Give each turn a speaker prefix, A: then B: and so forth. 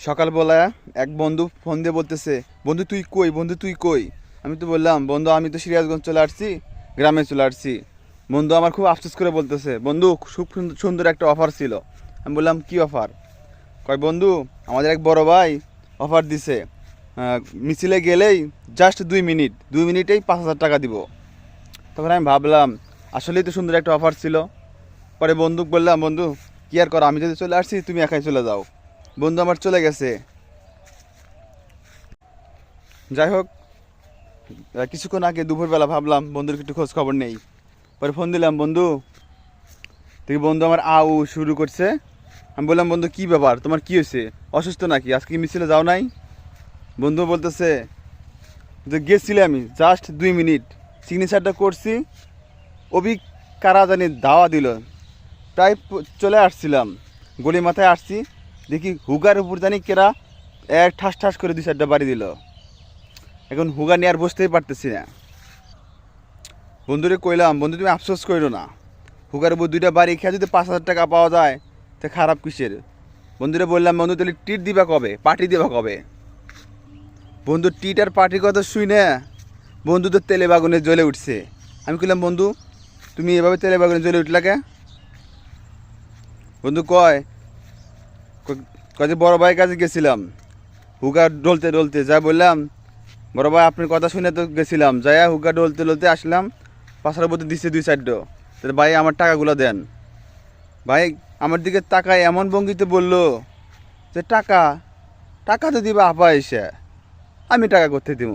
A: সকালবেলা এক বন্ধু ফোন দিয়ে বলতেছে, বন্ধু তুই কই, বন্ধু তুই কই। আমি তো বললাম, বন্ধু আমি তো সিরাজগঞ্জ চলে আসছি, গ্রামে চলে আসছি। বন্ধু আমার খুব আফসোস করে বলতেছে, বন্ধু খুব সুন্দর একটা অফার ছিল। আমি বললাম কি অফার? কয় বন্ধু আমাদের এক বড় ভাই অফার দিছে, মিছিলে গেলেই জাস্ট 2 মিনিট, 2 মিনিটেই 5,000 টাকা দিব। তখন আমি ভাবলাম আসলেই তো সুন্দর একটা অফার ছিল। পরে বন্ধুকে বললাম, বন্ধু কি আর করো, আমি যদি চলে আসছি তুমি একাই চলে যাও। বন্ধু আমার চলে গেছে। যাই হোক, কিছুক্ষণ আগে দুপুরবেলা ভাবলাম বন্ধুর একটু খোঁজ খবর নেই। পরে ফোন দিলাম, বন্ধু দেখি বন্ধু আমার আউ শুরু করছে। আমি বললাম, বন্ধু কী ব্যাপার, তোমার কী হয়েছে, অসুস্থ নাকি, আজকে কি মিছিলে যাও নাই? বন্ধু বলতেছে যে গেছিলে আমি জাস্ট 2 মিনিট, সিগনেচারটা করছি, অভি কারা জানি দাওয়া দিল, প্রায় চলে আসছিলাম, গলি মাথায় আসছি, দেখি হুগার উপর জানি কেরা এক ঠাস ঠাস করে 2-4টা বাড়ি দিল। এখন হুগা নিয়ে আর বসতেই পারতেছি না। বন্ধুরে কইলাম, বন্ধু তুমি আফসোস করো না, হুগার উপর 2টা বাড়ি খেয়ে যদি 5,000 টাকা পাওয়া যায় তো খারাপ কিসের। বন্ধুরে বললাম, বন্ধু তাহলে টিট দিবা কবে, পার্টি দিবা কবে? বন্ধু টিট আর পার্টির কথা শুই না, বন্ধু তো তেলে বাগুনে জ্বলে উঠছে। আমি কইলাম, বন্ধু তুমি এভাবে তেলে বাগুনে জ্বলে উঠলা কে? বন্ধু কয় কয় যে বড় ভাইয়ের কাছে গেছিলাম, হুগা ডলতে ডলতে, যা বললাম বড় ভাই আপনার কথা শুনে তো গেছিলাম, যাইয়া হুগা ডলতে ডলতে আসলাম, পাশার মধ্যে দিচ্ছে 2-4টো। তাহলে ভাই আমার টাকাগুলো দেন। ভাই আমার দিকে তাকায় এমন ভঙ্গিতে বললো যে টাকা টাকা তো দিবা আপা এসে, আমি টাকা করতে দিব।